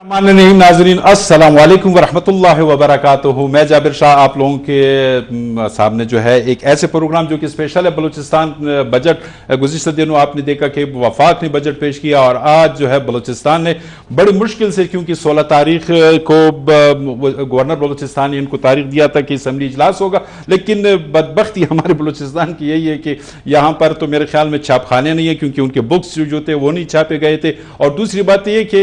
नहीं नाजरीन, अस्सलाम वालेकुम वरहमतुल्लाहि वबरकातुहू। मैं जाबिर शाह आप लोगों के सामने जो है एक ऐसे प्रोग्राम जो कि स्पेशल है बलूचिस्तान बजट। गुज़िश्ता दिनों आपने देखा कि वफाक ने बजट पेश किया और आज जो है बलूचिस्तान ने बड़ी मुश्किल से, क्योंकि 16 तारीख को गवर्नर बलूचिस्तान ने इनको तारीख दिया था कि असम्बली इजलास होगा, लेकिन बदबख्ती हमारे बलूचिस्तान की यही है कि यहाँ पर तो मेरे ख्याल में छापखाने नहीं है, क्योंकि उनके बुक्स जो थे वो नहीं छापे गए थे। और दूसरी बात ये कि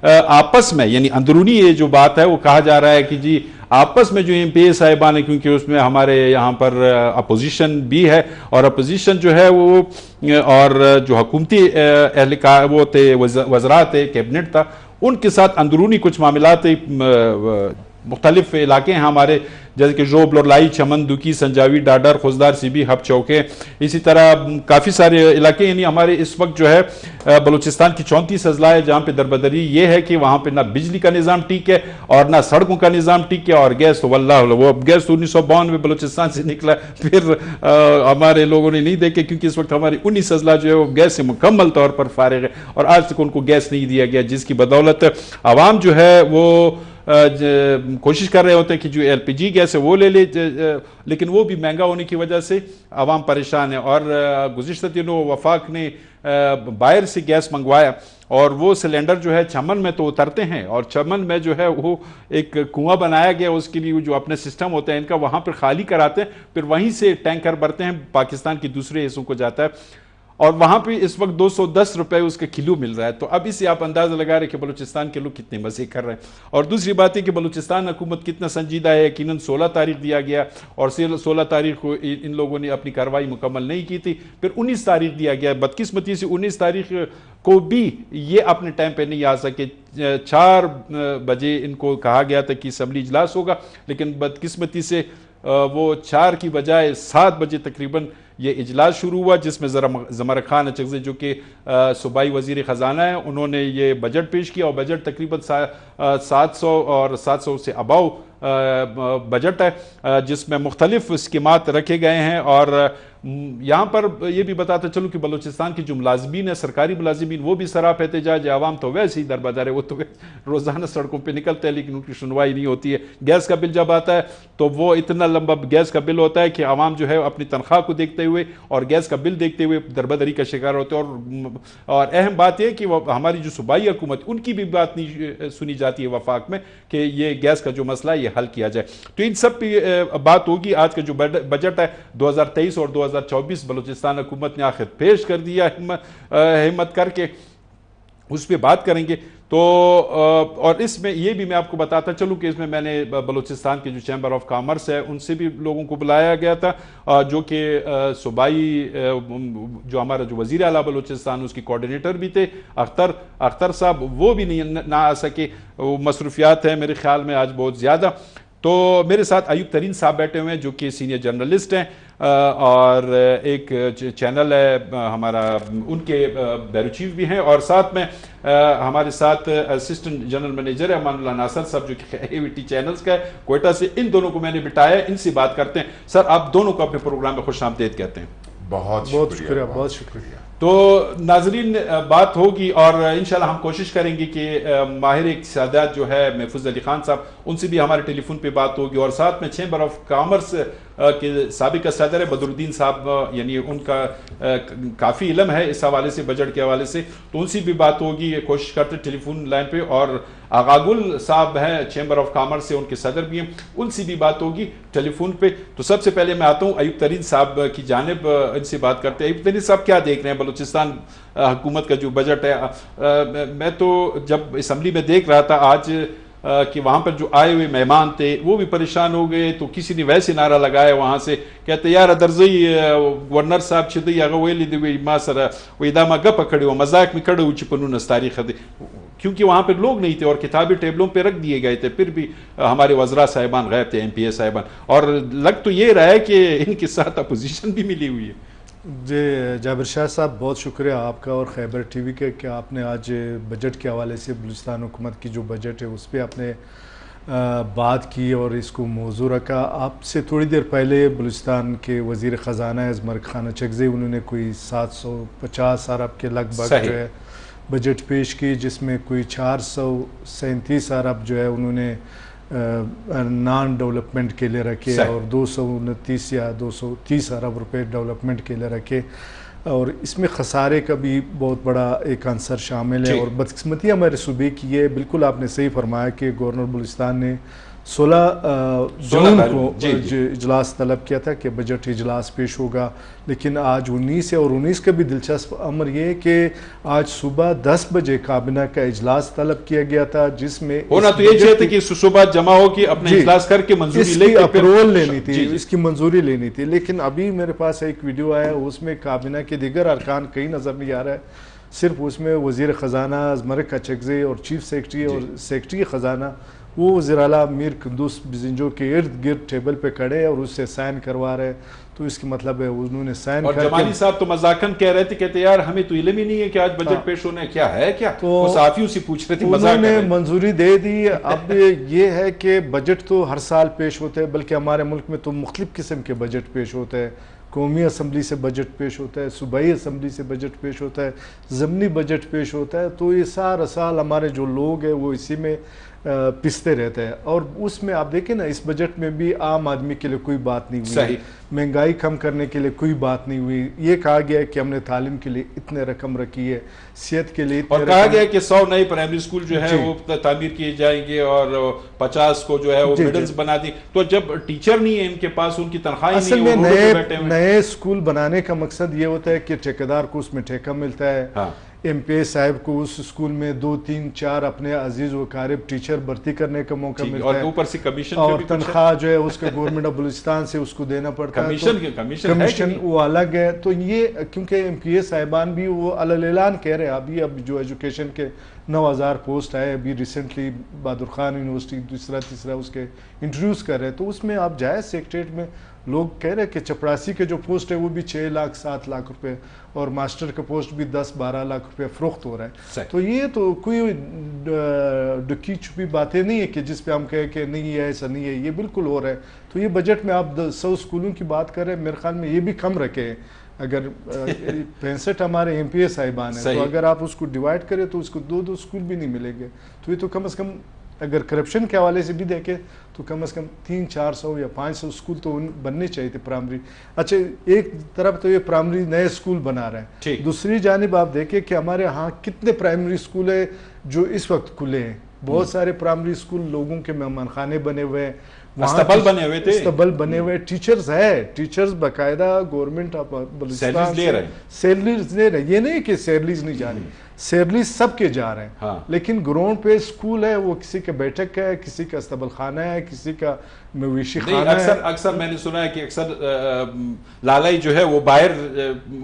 आपस में, यानी अंदरूनी ये जो बात है वो कहा जा रहा है कि जी आपस में जो एमपी साहिबान है, क्योंकि उसमें हमारे यहाँ पर अपोजिशन भी है और अपोजिशन जो है वो और जो हुकूमती एहलकार वो थे, वज़रा थे, कैबिनेट था, उनके साथ अंदरूनी कुछ मामलात मुख्तलिफ इलाके हैं हमारे, जैसे कि जोब, लोरलाई, चमन, दुकी, संजावी, डाडर, खुजदार, सीबी, हब, चौके, इसी तरह काफ़ी सारे इलाके। यानी हमारे इस वक्त जो है बलूचिस्तान की 34 अजला है जहाँ पे दरबदरी ये है कि वहाँ पे ना बिजली का निज़ाम ठीक है और ना सड़कों का निज़ाम ठीक है। और गैस तो वल्लाह वो गैस 1992 में बलूचिस्तान से निकला, फिर हमारे लोगों ने नहीं देखे, क्योंकि इस वक्त हमारी 19 अजला जो है वो गैस से मुकम्मल तौर पर फारिग है और आज तक उनको गैस नहीं दिया गया, जिसकी बदौलत आवाम जो है वो कोशिश कर रहे होते हैं कि जो एलपीजी गैस है वो ले ले, लेकिन वो भी महंगा होने की वजह से आवाम परेशान है। और गुज़िश्ता दिनों वफाक ने बाहर से गैस मंगवाया और वो सिलेंडर जो है चमन में तो उतरते हैं और चमन में जो है वो एक कुआं बनाया गया, उसके लिए जो अपने सिस्टम होता है इनका, वहाँ पर खाली कराते हैं, फिर वहीं से टैंकर भरते हैं, पाकिस्तान के दूसरे हिस्सों को जाता है और वहाँ पे इस वक्त 210 रुपए उसका किलो मिल रहा है। तो अब इससे आप अंदाज़ा लगा रहे कि बलूचिस्तान के लोग कितने मज़े कर रहे हैं। और दूसरी बात है कि बलूचिस्तान हुकूमत कितना संजीदा है। यकीनन 16 तारीख दिया गया और 16 तारीख को इन लोगों ने अपनी कार्रवाई मुकम्मल नहीं की थी, फिर 19 तारीख दिया गया। बदकिस्मती से 19 तारीख को भी ये अपने टाइम पर नहीं आ सके। 4 बजे इनको कहा गया था कि असम्बली इजलास होगा, लेकिन बदकिस्मती से वो 4 की बजाय 7 बजे तकरीबन ये इजलास शुरू हुआ, जिसमें ज़मर खान अचकज़ई जो कि सूबाई वज़ीर ख़जाना है, उन्होंने ये बजट पेश किया और बजट तकरीबन 700 और 700 से अबाव बजट है, जिसमें मुख्तलिफ स्कीमात रखे गए हैं। और यहाँ पर यह भी बताता चलूँ कि बलूचिस्तान की जो मुलाजिमीन है, सरकारी मुलाजिमीन, वो भी सराप एहतजाज है। आवाम तो वैसे ही दरबदर है, वो तो रोज़ाना सड़कों पे निकलते हैं लेकिन उनकी सुनवाई नहीं होती है। गैस का बिल जब आता है तो वो इतना लंबा गैस का बिल होता है कि आवाम जो है अपनी तनख्वाह को देखते हुए और गैस का बिल देखते हुए दरबदरी का शिकार होते हैं। और अहम बात यह कि हमारी जो सूबाई हुकूमत, उनकी भी बात नहीं सुनी जाती है वफाक में कि ये गैस का जो मसला है ये हल किया जाए। तो इन सब की बात होगी। आज का जो बजट है 2023 और 2024 बलूचिस्तान हुकूमत ने आखिर पेश कर दिया, हिम्मत करके उस पर बात करेंगे। तो और इसमें ये भी मैं आपको बताता चलूँ कि इसमें मैंने बलूचिस्तान के जो चैम्बर ऑफ कॉमर्स है उनसे भी लोगों को बुलाया गया था, जो कि सूबाई जो हमारा जो वज़ीर आला बलूचिस्तान उसकी कोऑर्डिनेटर भी थे अख्तर साहब, वो भी नहीं ना आ सके, वो मसरूफियात है मेरे ख्याल में आज बहुत ज़्यादा। तो मेरे साथ अयूब तरीन साहब बैठे हुए हैं जो कि सीनियर जर्नलिस्ट हैं और एक चैनल है हमारा, उनके ब्यूरो चीफ भी हैं, और साथ में हमारे साथ असिस्टेंट जनरल मैनेजर है अमानुल्लाह नासर साहब जो कि एवीटी चैनल्स का है कोयटा से। इन दोनों को मैंने बिठाया, इनसे बात करते हैं। सर, आप दोनों को अपने प्रोग्राम में खुशामदीद कहते हैं। बहुत शुक्रिया, बहुत शुक्रिया। तो नाजरीन, बात होगी और इंशाल्लाह हम कोशिश करेंगे कि माहिर इक़्तिसादात जो है महफूज अली खान साहब, उनसे भी हमारे टेलीफोन पे बात होगी। और साथ में चैम्बर ऑफ कॉमर्स के साबिक़ सदर है बदरुद्दीन साहब, यानी उनका काफ़ी इल्म है इस हवाले से, बजट के हवाले से, तो उनसे भी बात होगी। कोशिश करते टेलीफोन लाइन पे। और आगागुल साहब हैं चैम्बर ऑफ कॉमर्स से, उनके सदर भी हैं, उनसे भी बात होगी टेलीफोन पे। तो सबसे पहले मैं आता हूँ अयूब तरीन साहब की जानिब, इनसे बात करते हैं। अयूब तरीन साहब, क्या देख रहे हैं बलूचिस्तान हुकूमत का जो बजट है? मैं तो जब असम्बली में देख रहा था आज कि वहाँ पर जो आए हुए मेहमान थे वो भी परेशान हो गए, तो किसी ने वैसे नारा लगाया वहाँ से, कहते यार दर्जी गवर्नर साहब छिदी अगर माँ सर वहीदामा गप खड़े हो मजाक में खड़े हो चिपन तारीख दे, क्योंकि वहाँ पर लोग नहीं थे और किताबी टेबलों पे रख दिए गए थे, फिर भी हमारे वज़रा साहिबान गायब थे, MPA साहिबान। और लग तो ये रहा है कि इनके साथ अपोजिशन भी मिली हुई है। जी जाबिर शाह साहब, बहुत शुक्रिया आपका और खैबर टीवी के कि आपने आज बजट के हवाले से बलूचिस्तान हुकूमत की जो बजट है उस पर आपने बात की और इसको मौजू रखा। आपसे थोड़ी देर पहले बलूचिस्तान के वज़ीर ख़जाना ज़मर खान अचकज़ई, उन्होंने कोई 750 अरब के लगभग जो है बजट पेश की, जिसमें कोई 437 अरब जो है उन्होंने नॉन डेवलपमेंट के लिए रखे और 229 या 230 अरब रुपए डेवलपमेंट के लिए रखे, और इसमें खसारे का भी बहुत बड़ा एक आंसर शामिल है। और बदकिस्मती हमारे सूबे की ये, बिल्कुल आपने सही फरमाया कि गवर्नर बलूचिस्तान ने 16 जून को इजलास तलब किया था कि बजट इजलास पेश होगा, लेकिन आज 19 है। और 19 का भी दिलचस्प अमर ये है कि आज सुबह 10 बजे काबिना का इजलास तलब किया गया था, जिसमें होना तो ये चाहिए था कि सुबह जमा हो कि अपने इजलास करके मंजूरी लेके अप्रूवल लेनी थी, इसकी मंजूरी लेनी थी। लेकिन अभी मेरे पास एक वीडियो आया, उसमें काबिना के दीगर अरकान कहीं नजर नहीं आ रहा है, सिर्फ उसमें वजीर ख़जाना अजमर कचगजे और चीफ सेक्रेटरी और सेक्रेटरी ख़जाना वो वज़ीर आला मीर कुद्दूस बिजिंजो के इर्द गिर्द टेबल पे खड़े और उससे साइन करवा रहे। तो इसका मतलब है उन्होंने साइन और जमाली साहब तो मजाकन कह रहे थे, कहते यार हमें तो इल्म ही नहीं है कि आज बजट पेश होना है, क्या है क्या, तो साफियों से पूछ रहे थे, उन्होंने मंजूरी दे दी। अब ये है कि बजट तो हर साल पेश होते हैं, बल्कि हमारे मुल्क में तो मुख्तलिफ किस्म के बजट पेश होते हैं। कौमी असम्बली से बजट पेश होता है, सूबाई असम्बली से बजट पेश होता है, ज़मनी बजट पेश होता है। तो ये सारा साल हमारे जो लोग हैं वो इसी में पिसते रहते हैं। और उसमें आप देखें ना, इस बजट में भी आम आदमी के लिए कोई बात नहीं हुई, महंगाई कम करने के लिए कोई बात नहीं हुई। ये कहा गया है कि हमने तालीम के लिए इतने रकम रखी है, सेहत के लिए और कहा गया है कि 100 नए प्राइमरी स्कूल जो है वो तामीर किए जाएंगे और 50 को जो है वो मिडल्स बना दी। तो जब टीचर नहीं है इनके पास, उनकी तनख्वाह असल में नए स्कूल बनाने का मकसद ये होता है कि ठेकेदार को उसमें ठेका मिलता है, MP साहब को उस स्कूल में 2, 3, 4 अपने अजीज व कारिब टीचर भर्ती करने का मौका मिलता है, और ऊपर से कमीशन और तनख्वाह जो है उसके गवर्नमेंट ऑफ बलूचिस्तान से उसको देना पड़ता है। कमीशन वो अलग है। तो ये क्योंकि MPA साहिबान भी वो अलग कह रहे हैं, अभी अब जो एजुकेशन के 9000 पोस्ट आए, अभी रिसेंटली बहादुर खान यूनिवर्सिटी दूसरा तीसरा उसके इंट्रोड्यूस कर रहे हैं। तो उसमें आप जाए सेक्रेटरीट में, लोग कह रहे हैं कि चपरासी के जो पोस्ट है वो भी 6 लाख 7 लाख रुपए, और मास्टर का पोस्ट भी 10-12 लाख रुपए फ़रोख्त हो रहा है। तो ये तो कोई डुकी छुपी बातें नहीं है कि जिस पे हम कहें कि नहीं है, ऐसा नहीं है, ये बिल्कुल हो रहा है। तो ये बजट में आप 100 स्कूलों की बात कर रहे हैं, मेरे ख्याल में ये भी कम रखे। अगर 65 हमारे MPA साहिबान हैं, तो अगर आप उसको डिवाइड करें तो उसको 2-2 स्कूल भी नहीं मिलेंगे। तो ये तो कम से कम अगर करप्शन के हवाले से भी देखें तो कम से कम 300-400 या 500 स्कूल तो बनने चाहिए थे प्राइमरी। अच्छा, एक तरफ तो ये प्राइमरी नए स्कूल बना रहे हैं, दूसरी जानिब आप देखें कि हमारे यहाँ कितने प्राइमरी स्कूल है जो इस वक्त खुले हैं। बहुत सारे प्राइमरी स्कूल लोगों के मेहमान खाने बने हुए हैं, अस्तबल बने हुए थे, टीचर्स है, टीचर्स बाकायदा गवर्नमेंट ऑफ बलूचिस्तान सैलरीज ले रहे हैं। ये नहीं कि सैलरीज नहीं जा रही, सैलरीज सबके जा रहे हैं, लेकिन ग्राउंड पे स्कूल है, वो किसी का बैठक है, किसी का अस्तबल खाना है, किसी का मवेशी खाना है। अक्सर मैंने सुना है कि अक्सर लालाई जो है वो बाहर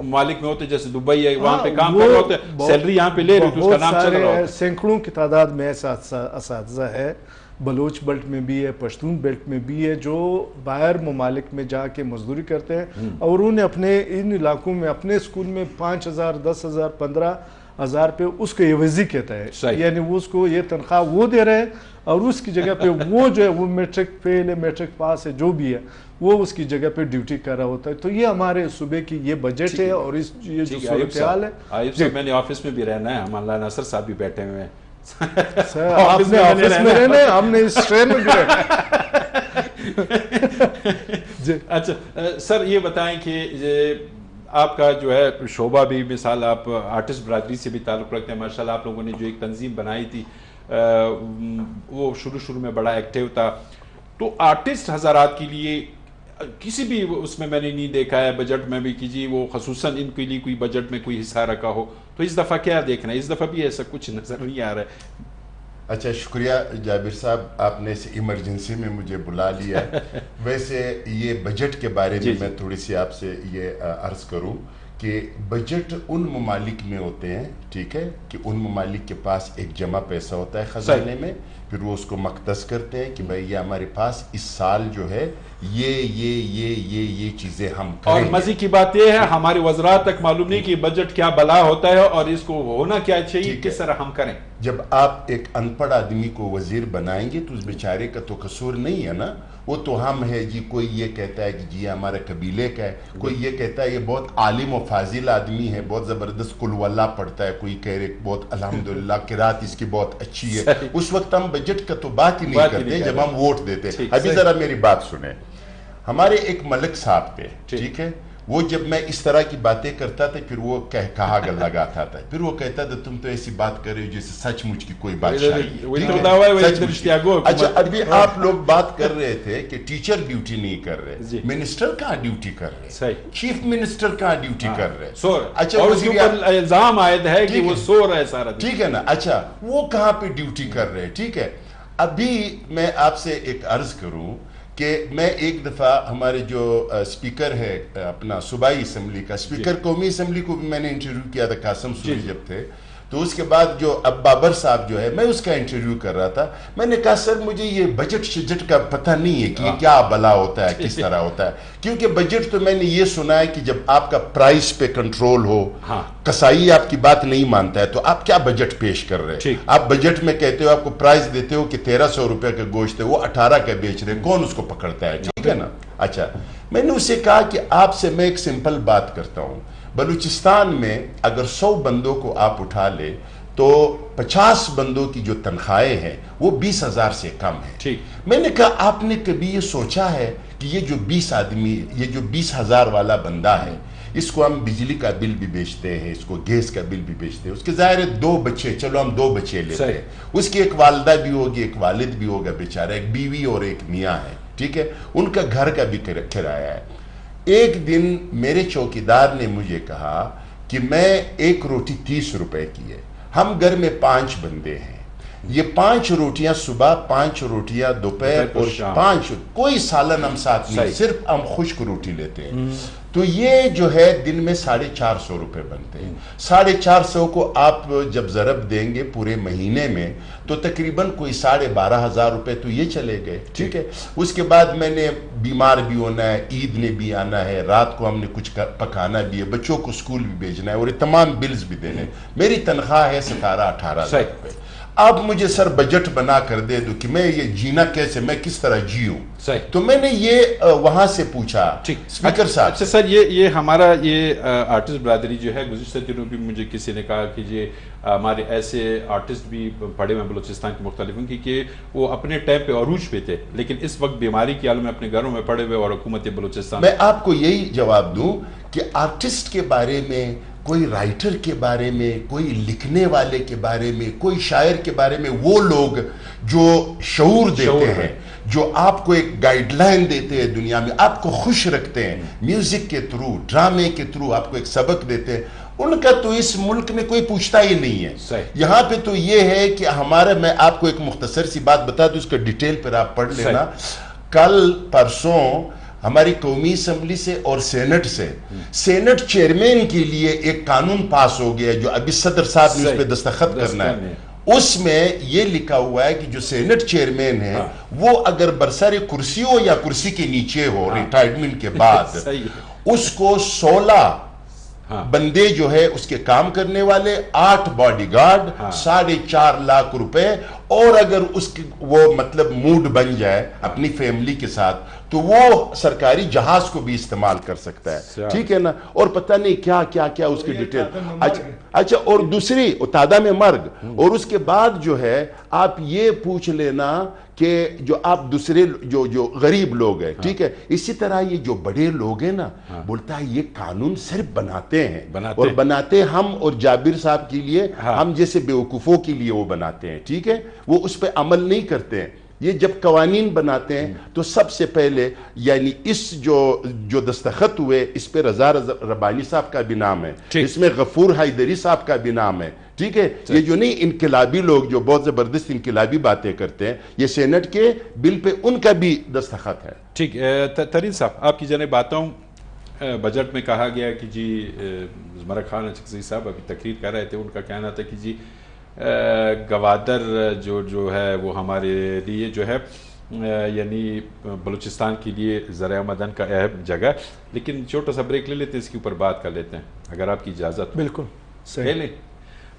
मालिक में होते, जैसे दुबई है, वहां पे काम कर रहे होते, सैलरी यहाँ पे ले रहे, उसका नाम चल रहा है। सैकड़ों की तादाद में ऐसा असातिज़ा है, बलोच बेल्ट में भी है, पश्तून बेल्ट में भी है, जो बाहर ममालिक में जाके मजदूरी करते हैं और उन्हें अपने इन इलाकों में अपने स्कूल में 5000, 10,000, 15,000 पे उसको एवजी कहता है, यानी वो उसको ये तनख्वाह वो दे रहे हैं, और उसकी जगह पे वो जो है वो मैट्रिक फेल है, मैट्रिक पास है, जो भी है वो उसकी जगह पे ड्यूटी कर रहा होता है। तो ये हमारे सूबे की ये बजट है और इस ये जो सूरत-ए-हाल है। मैंने ऑफिस में भी रहना है, हमारा नासिर साहब भी बैठे हुए हैं। आपने ऑफिस में रहना है, हमने इस ट्रेन में भी रहना। अच्छा सर, ये बताएं कि आपका जो है शोबा भी, मिसाल आप आर्टिस्ट बरादरी से भी ताल्लुक़ रखते हैं, माशाल्लाह आप लोगों ने जो एक तंजीम बनाई थी वो शुरू में बड़ा एक्टिव था। तो आर्टिस्ट हज़ारात के लिए किसी भी उसमें मैंने नहीं देखा है बजट में भी कि जी वो खसूसन इनके लिए कोई बजट में कोई हिस्सा रखा हो। तो इस दफ़ा क्या देखना है, इस दफ़ा भी ऐसा कुछ नज़र नहीं आ रहा है। अच्छा, शुक्रिया जाबिर साहब, आपने इस इमरजेंसी में मुझे बुला लिया। वैसे ये बजट के बारे में मैं थोड़ी सी आपसे ये अर्ज़ करूं कि बजट उन ममालिक में होते हैं, ठीक है, कि उन ममालिक के पास एक जमा पैसा होता है ख़जाने में, फिर वो उसको मख्तस करते हैं कि भाई ये हमारे पास इस साल जो है ये चीज़ें हम करेंगे। और मज़े की बात ये है हमारे वज़रा तक मालूम नहीं कि बजट क्या बला होता है और इसको होना क्या चाहिए, किस तरह हम करें। जब आप एक अनपढ़ आदमी को वजीर बनाएंगे तो उस बेचारे का तो कसूर नहीं है ना, वो तो हम है जी। कोई ये कहता है कि जी हमारे कबीले का है, कोई ये कहता है ये बहुत आलिम और फाजिल आदमी है, बहुत ज़बरदस्त कुलवल्ला पढ़ता है, कोई कह रहे बहुत अल्हम्दुलिल्लाह किरात इसकी बहुत अच्छी है। उस वक्त हम बजट का तो बात ही नहीं करते जब हम वोट देते। अभी ज़रा मेरी बात सुने, हमारे एक मलिक साहब थे, ठीक है, वो जब मैं इस तरह की बातें करता था फिर वो कहा लगाता था, फिर वो कहता था तुम तो ऐसी बात कर रहे हो जैसे सचमुच की कोई बादशाही है। अच्छा, अभी आप लोग बात कर रहे थे कि टीचर ड्यूटी नहीं कर रहे, मिनिस्टर कहाँ ड्यूटी कर रहे, चीफ मिनिस्टर कहाँ ड्यूटी कर रहे। अच्छा, इल्जाम आयद है कि वो सो रहे सारा, ठीक है ना। अच्छा, वो कहाँ पे ड्यूटी कर रहे हैं, ठीक है। अभी मैं आपसे एक अर्ज करूं कि मैं एक दफ़ा हमारे जो स्पीकर है अपना सूबाई असम्बली का स्पीकर कौमी असम्बली को भी मैंने इंटरव्यू किया था, कासम सूरी जब थे, तो उसके बाद जो अब बाबर साहब जो है मैं उसका इंटरव्यू कर रहा था। मैंने कहा सर मुझे ये बजट शजट का पता नहीं है कि ये क्या भला होता है, किस तरह होता है, क्योंकि बजट तो मैंने ये सुना है कि जब आपका प्राइस पे कंट्रोल हो, कसाई आपकी बात नहीं मानता है तो आप क्या बजट पेश कर रहे हैं। आप बजट में कहते हो, आपको प्राइस देते हो कि 1300 रुपए का गोश्त है, वो 18 का बेच रहे, कौन उसको पकड़ता है, ठीक है ना। अच्छा, मैंने उससे कहा कि आपसे मैं एक सिंपल बात करता हूं, बलूचिस्तान में अगर 100 बंदों को आप उठा ले तो 50 बंदों की जो तनख्वाहें हैं वो 20,000 से कम है। ठीक, मैंने कहा आपने कभी ये सोचा है कि ये जो 20 आदमी, ये जो 20,000 वाला बंदा है, इसको हम बिजली का बिल भी बेचते हैं, इसको गैस का बिल भी बेचते हैं, उसके ज़ाहिर है 2 बच्चे, चलो हम 2 बच्चे लेते हैं, उसकी एक वालदा भी होगी, एक वालिद भी होगा बेचारा, एक बीवी और एक मियाँ है, ठीक है, उनका घर का भी किराया है। एक दिन मेरे चौकीदार ने मुझे कहा कि मैं एक रोटी 30 रुपए की है, हम घर में 5 बंदे हैं, ये 5 रोटियां सुबह, 5 रोटियां दोपहर और 5 कोई सालन हम साथ नहीं, सिर्फ हम खुश्क रोटी लेते हैं, तो ये जो है दिन में 450 रुपए बनते हैं। 450 को आप जब ज़रब देंगे पूरे महीने में तो तकरीबन कोई 12,500 रुपए तो ये चले गए, ठीक है। उसके बाद मैंने बीमार भी होना है, ईद ने भी आना है, रात को हमने कुछ पकाना भी है, बच्चों को स्कूल भी भेजना है और ये तमाम बिल्स भी देने। मेरी तनख्वाह है 17-18 रुपए। अब मुझे सर बजट बना कर दे दो कि मैं ये जीना कैसे, मैं किस तरह जीऊं। तो मैंने ये वहां से पूछा स्पीकर साहब। अच्छा सर, ये हमारा ये आर्टिस्ट बरादरी जो है, गुज़िश्ता दिनों भी मुझे किसी ने कहा कि ये हमारे ऐसे आर्टिस्ट भी पड़े हुए बलूचिस्तान के मुख्तलिफ उनकी कि वो अपने टाइम पे अरूज पे थे, लेकिन इस वक्त बीमारी के आलम में अपने घरों में पड़े हुए और हुकूमत बलूचिस्तान। मैं आपको यही जवाब दूं कि आर्टिस्ट के बारे में, कोई राइटर के बारे में, कोई लिखने वाले के बारे में, कोई शायर के बारे में, वो लोग जो शऊर देते हैं, जो आपको एक गाइडलाइन देते हैं दुनिया में, आपको खुश रखते हैं म्यूजिक के थ्रू, ड्रामे के थ्रू आपको एक सबक देते हैं, उनका तो इस मुल्क में कोई पूछता ही नहीं है। यहाँ पे तो ये है कि हमारा, मैं आपको एक मुख्तसर सी बात बता दूं, उसका डिटेल पर आप पढ़ लेना। कल परसों हमारी कौमी असम्बली से और सेनेट से, सेनेट चेयरमैन के लिए एक कानून पास हो गया जो अभी सदर साहब ने उस पर दस्तखत करना है। उसमें ये लिखा हुआ है कि जो सेनेट चेयरमैन है वो अगर बरसर कुर्सी हो या कुर्सी के नीचे हो रिटायरमेंट के बाद, उसको 16 बंदे जो है उसके काम करने वाले, 8 बॉडीगार्ड, 4.5 लाख रुपए, और अगर उसकी वो मतलब मूड बन जाए अपनी फैमिली के साथ तो वो सरकारी जहाज को भी इस्तेमाल कर सकता है, ठीक है ना। और पता नहीं क्या क्या क्या उसकी डिटेल। अच्छा, और दूसरी तादा में मर्ग, और उसके बाद जो है आप ये पूछ लेना कि जो आप दूसरे जो गरीब लोग हैं, ठीक है, इसी तरह ये जो बड़े लोग हैं ना, बोलता है ये कानून सिर्फ बनाते हैं, बनाते हम और जाबिर साहब के लिए, हम जैसे बेवकूफों के लिए वो बनाते हैं, ठीक है, वो उस पर अमल नहीं करते हैं। ये जब कवानीन बनाते हैं तो सबसे पहले यानी इस जो दस्तखत हुए इस पे रजा रबानी साहब का भी नाम है, इसमें गफूर हैदरी साहब का भी नाम है, ठीक है। ये जो नहीं इनकलाबी लोग जो बहुत जबरदस्त इनकलाबी बातें करते हैं, ये सेनेट के बिल पे उनका भी दस्तखत है। ठीक, तरीन साहब आपकी जने बातों बजट में कहा गया कि जी ज़ुमरा खान अचकज़ई साहब अभी तकरीर कर रहे थे, उनका कहना था कि जी गवादर जो है वो हमारे लिए जो है यानी बलूचिस्तान के लिए ज़राए आमदन का अहम जगह, लेकिन छोटा सा ब्रेक ले लेते हैं, इसके ऊपर बात कर लेते हैं अगर आपकी इजाज़त। बिल्कुल सही।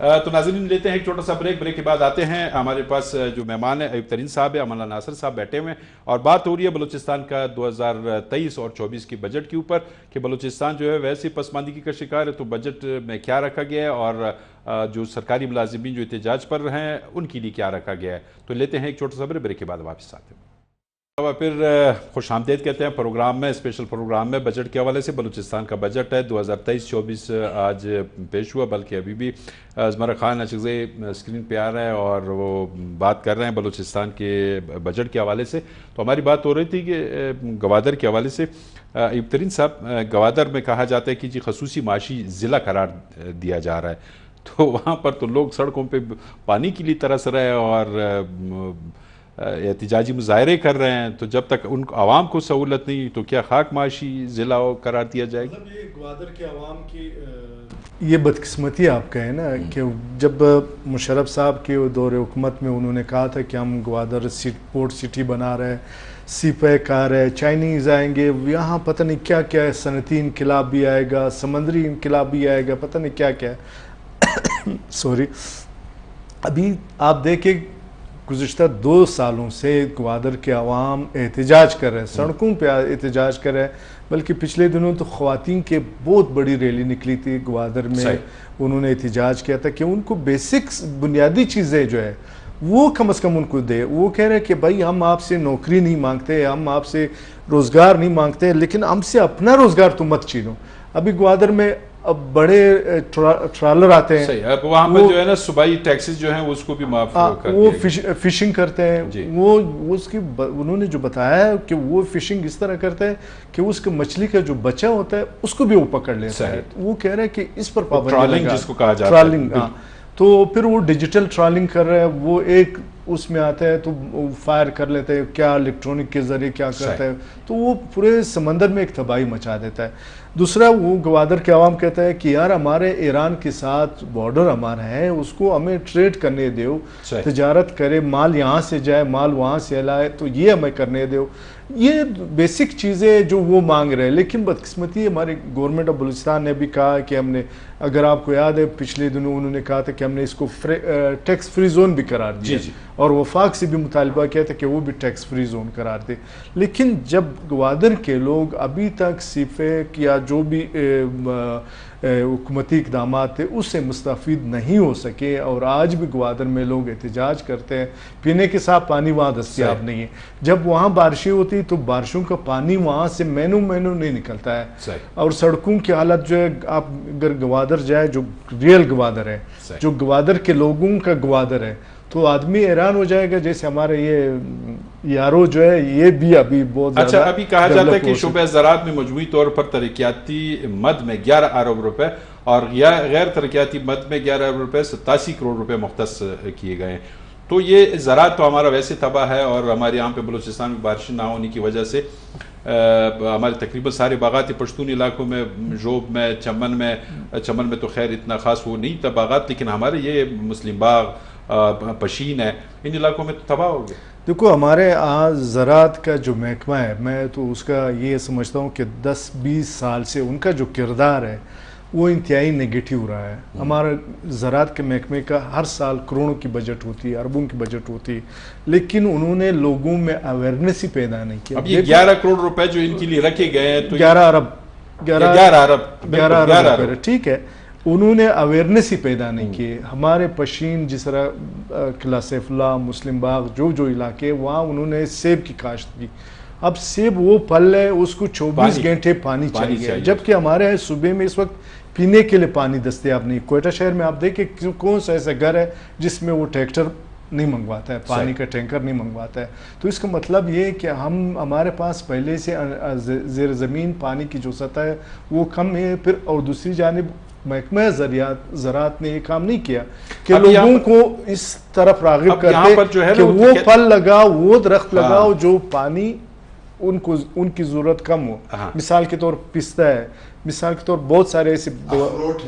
تو ناظرین لیتے ہیں ایک چھوٹا سا بریک کے بعد آتے ہیں. ہمارے پاس جو مہمان ہیں ایوب ترین صاحب ہے, امان اللہ ناصر صاحب بیٹھے ہوئے ہیں, اور بات ہو رہی ہے بلوچستان کا 2023 اور 24 کی بجٹ کے اوپر کہ بلوچستان جو ہے ویسے پسماندگی کا شکار ہے, تو بجٹ میں کیا رکھا گیا ہے اور جو سرکاری ملازمین جو احتجاج پر ہیں ان کے لیے کیا رکھا گیا ہے. تو لیتے ہیں ایک چھوٹا سا بریک کے بعد واپس آتے ہیں. پھر خوش آمدید کہتے ہیں پروگرام میں, اسپیشل پروگرام میں. بجٹ کے حوالے سے بلوچستان کا بجٹ ہے 2023-24 آج پیش ہوا, بلکہ ابھی بھی ازمرا خان اچکزئی اسکرین پہ آ رہا ہے اور وہ بات کر رہے ہیں بلوچستان کے بجٹ کے حوالے سے. تو ہماری بات ہو رہی تھی کہ گوادر کے حوالے سے. ایوب ترین صاحب, گوادر میں کہا جاتا ہے کہ جی خصوصی معاشی ضلع قرار دیا جا رہا ہے, تو وہاں پر تو لوگ سڑکوں پہ پانی کے لیے ترس رہے ہیں اور احتجاجی مظاہرے کر رہے ہیں. تو جب تک ان عوام کو سہولت نہیں تو کیا خاک معاشی ضلع قرار دیا جائے گا؟ یہ گوادر کے عوام کی یہ بدقسمتی آپ کا ہے نا کہ جب مشرف صاحب کے دور حکومت میں انہوں نے کہا تھا کہ ہم گوادر پورٹ سٹی بنا رہے ہیں, سی پیک آ رہے, چائنیز آئیں گے, یہاں پتہ نہیں کیا کیا ہے, صنعتی انقلاب بھی آئے گا, سمندری انقلاب بھی آئے گا, پتہ نہیں کیا کیا ہے. سوری, ابھی آپ دیکھیں گزشتہ 2 سالوں سے گوادر کے عوام احتجاج کر رہے ہیں, سڑکوں پہ احتجاج کر رہے ہیں. بلکہ پچھلے دنوں تو خواتین کے بہت بڑی ریلی نکلی تھی گوادر میں, انہوں نے احتجاج کیا تھا کہ ان کو بیسکس بنیادی چیزیں جو ہے وہ کم از کم ان کو دے. وہ کہہ رہے کہ بھائی ہم آپ سے نوکری نہیں مانگتے, ہم آپ سے روزگار نہیں مانگتے, لیکن ہم سے اپنا روزگار تو مت چھینو. ابھی گوادر میں اب بڑے ٹرالر آتے ہیں, صحیح, اب وہاں پر جو ہے نا صوبائی ٹیکسز جو ہیں اس کو بھی معاف کر وہ فشنگ کرتے ہیں. وہ اس کی انہوں نے جو بتایا ہے کہ وہ فشنگ اس طرح کرتے ہیں کہ اس کے مچھلی کا جو بچہ ہوتا ہے اس کو بھی وہ پکڑ لیتا ہے. وہ کہہ رہے ہیں کہ اس پر ٹرالنگ جس کو کہا جاتا ہے, ٹرالنگ. تو پھر وہ ڈیجیٹل ٹرالنگ کر رہے ہیں, وہ ایک اس میں آتا ہے تو فائر کر لیتے ہیں, کیا الیکٹرونک کے ذریعے کیا کرتا ہے, تو وہ پورے سمندر میں ایک تباہی مچا دیتا ہے. دوسرا, وہ گوادر کے عوام کہتا ہے کہ یار ہمارے ایران کے ساتھ بارڈر ہمارا ہے, اس کو ہمیں ٹریڈ کرنے دیو, تجارت کرے, مال یہاں سے جائے, مال وہاں سے لائے, تو یہ ہمیں کرنے دیو. یہ بیسک چیزیں جو وہ مانگ رہے ہیں. لیکن بدقسمتی ہماری گورنمنٹ آف بلوچستان نے بھی کہا کہ ہم نے, اگر آپ کو یاد ہے پچھلے دنوں انہوں نے کہا تھا کہ ہم نے اس کو ٹیکس فری زون بھی قرار دیا, اور وفاق سے بھی مطالبہ کیا تھا کہ وہ بھی ٹیکس فری زون قرار دے. لیکن جب گوادر کے لوگ ابھی تک سیفیک یا جو بھی حکومتی اقدامات تھے اس سے مستفید نہیں ہو سکے, اور آج بھی گوادر میں لوگ احتجاج کرتے ہیں. پینے کے صاف پانی وہاں دستیاب نہیں ہے. جب وہاں بارشیں ہوتی تو بارشوں کا پانی وہاں سے مہینوں نہیں نکلتا ہے. اور سڑکوں کی حالت جو ہے, آپ اگر گوادر جائے جو ریئل گوادر ہے, جو گوادر کے لوگوں کا گوادر ہے, تو آدمی حیران ہو جائے گا. جیسے ہمارے یہ یارو جو ہے یہ بھی ابھی بہت زیادہ. اچھا, ابھی کہا جاتا ہے کہ شعبہ زراعت میں مجموعی طور پر ترقیاتی مد میں 11 ارب روپے اور غیر ترقیاتی مد میں 11 ارب روپے 87 کروڑ روپے مختص کیے گئے ہیں. تو یہ زراعت تو ہمارا ویسے تباہ ہے, اور ہمارے یہاں پہ بلوچستان میں بارش نہ ہونے کی وجہ سے ہمارے تقریباً سارے باغات پشتون علاقوں میں, جوب میں, چمن میں تو خیر اتنا خاص وہ نہیں تھا باغات, لیکن ہمارے یہ مسلم باغ, پشین ہے, ان علاقوں میں تباہ ہو گیا. دیکھو ہمارے زراعت کا جو محکمہ ہے, میں تو اس کا یہ سمجھتا ہوں کہ 10-20 سال سے ان کا جو کردار ہے وہ انتہائی نیگیٹو رہا ہے. ہمارا زراعت کے محکمے کا ہر سال کروڑوں کی بجٹ ہوتی ہے, اربوں کی بجٹ ہوتی ہے, لیکن انہوں نے لوگوں میں اویئرنیس ہی پیدا نہیں کیا. اب یہ 11 کروڑ روپے جو ان کے لیے رکھے گئے ہیں تو 11 ارب روپے, ٹھیک ہے, انہوں نے اویئرنیس ہی پیدا نہیں کی. ہمارے پشین جس طرح قلعہ سیف اللہ, مسلم باغ, جو علاقے وہاں انہوں نے سیب کی کاشت کی. اب سیب وہ پھل ہے, اس کو 24 گھنٹے پانی چاہیے, جبکہ ہمارے صوبے میں اس وقت پینے کے لیے پانی دستیاب نہیں. کوئٹہ شہر میں آپ دیکھیں کون سا ایسا گھر ہے جس میں وہ ٹریکٹر نہیں منگواتا ہے, پانی کا ٹینکر نہیں منگواتا ہے. تو اس کا مطلب یہ کہ ہمارے پاس پہلے سے زیر زمین پانی کی جو سطح ہے وہ کم ہے. پھر اور دوسری جانب محکمہ زراعت نے یہ کام نہیں کیا کہ لوگوں کو اس طرف راغب کرتے کہ وہ پھل لگاؤ, وہ درخت لگاؤ جو پانی ان کی ضرورت کم ہو. مثال کے طور پستہ ہے, مثال کے طور بہت سارے ایسے